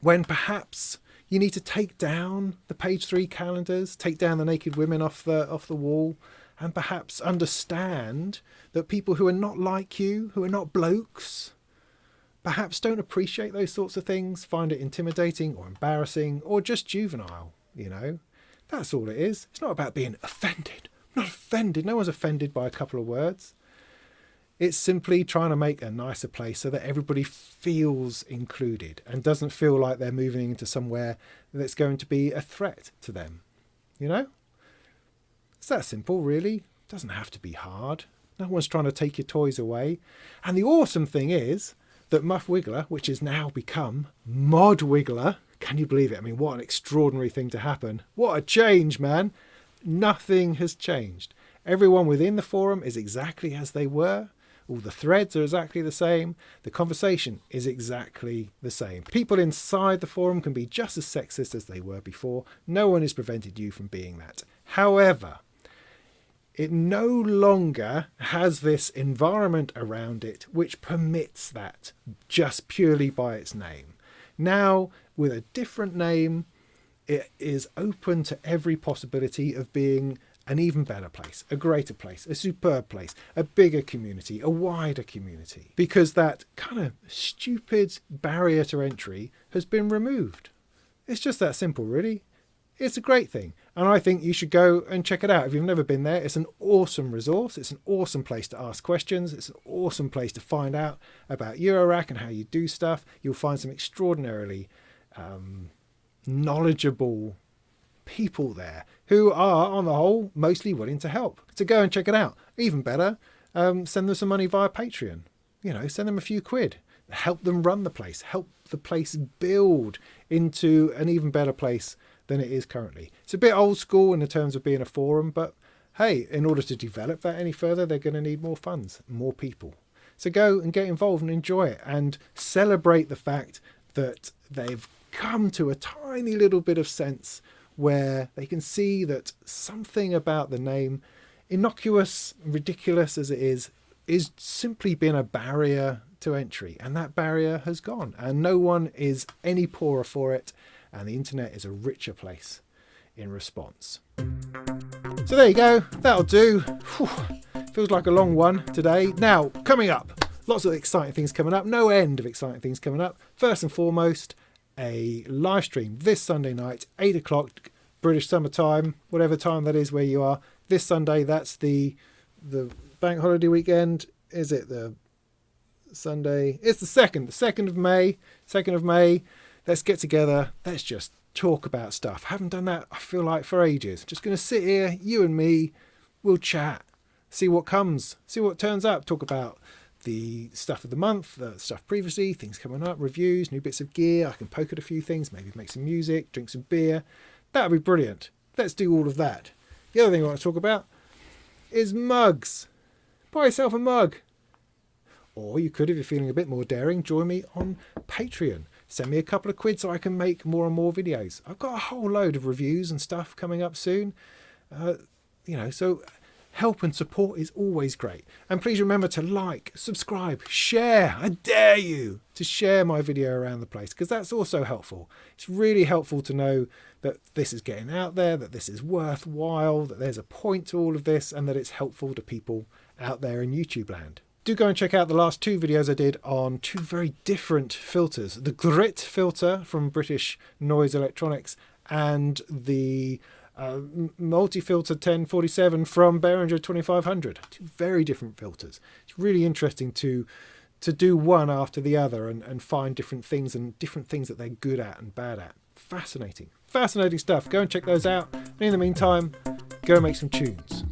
when perhaps you need to take down the page 3 calendars, take down the naked women off the wall, and perhaps understand that people who are not like you, who are not blokes, perhaps don't appreciate those sorts of things, find it intimidating or embarrassing or just juvenile, you know. That's all it is. It's not about being offended. I'm not offended. No one's offended by a couple of words. It's simply trying to make a nicer place so that everybody feels included and doesn't feel like they're moving into somewhere that's going to be a threat to them, you know. It's that simple, really. It doesn't have to be hard. No one's trying to take your toys away. And the awesome thing is that Muff Wiggler, which has now become Mod Wiggler, Can you believe it? I mean, what an extraordinary thing to happen. What a change, man. Nothing has changed. Everyone within the forum is exactly as they were. All the threads are exactly the same. The conversation is exactly the same. People inside the forum can be just as sexist as they were before. No one has prevented you from being that. However, it no longer has this environment around it which permits that just purely by its name. Now, with a different name, it is open to every possibility of being an even better place, a greater place, a superb place, a bigger community, a wider community, because that kind of stupid barrier to entry has been removed. It's just that simple, really. It's a great thing, and I think you should go and check it out. If you've never been there, it's an awesome resource. It's an awesome place to ask questions. It's an awesome place to find out about Eurorack and how you do stuff. You'll find some extraordinarily knowledgeable people there who are, on the whole, mostly willing to help. So go and check it out. Even better, send them some money via Patreon. You know, send them a few quid. Help them run the place. Help the place build into an even better place than it is currently. It's a bit old school in the terms of being a forum, but hey, in order to develop that any further, they're going to need more funds, more people. So go and get involved and enjoy it and celebrate the fact that they've come to a tiny little bit of sense where they can see that something about the name, innocuous, ridiculous as it is simply been a barrier to entry, and that barrier has gone, and no one is any poorer for it, and the internet is a richer place in response. So there you go, that'll do. Whew. Feels like a long one today. Now, coming up, lots of exciting things coming up, no end of exciting things coming up. First and foremost, a live stream this Sunday night, 8 o'clock British summer time, whatever time that is where you are. This Sunday, that's the bank holiday weekend. Is it the Sunday? It's the 2nd of May. 2nd of May. Let's get together. Let's just talk about stuff. Haven't done that, I feel like, for ages. Just going to sit here, you and me, we'll chat, see what comes, see what turns up, talk about the stuff of the month, the stuff previously, things coming up, reviews, new bits of gear. I can poke at a few things, maybe make some music, drink some beer. That would be brilliant. Let's do all of that. The other thing I want to talk about is mugs. Buy yourself a mug. Or you could, if you're feeling a bit more daring, join me on Patreon. Send me a couple of quid so I can make more and more videos. I've got a whole load of reviews and stuff coming up soon. So help and support is always great. And please remember to like, subscribe, share. I dare you to share my video around the place, because that's also helpful. It's really helpful to know that this is getting out there, that this is worthwhile, that there's a point to all of this, and that it's helpful to people out there in YouTube land. Do go and check out the last 2 videos I did on 2 very different filters. The Grit filter from British Noise Electronics and the multi-filter 1047 from Behringer 2500. 2 very different filters. It's really interesting to do one after the other and find different things that they're good at and bad at. Fascinating stuff. Go and check those out. And in the meantime, go and make some tunes.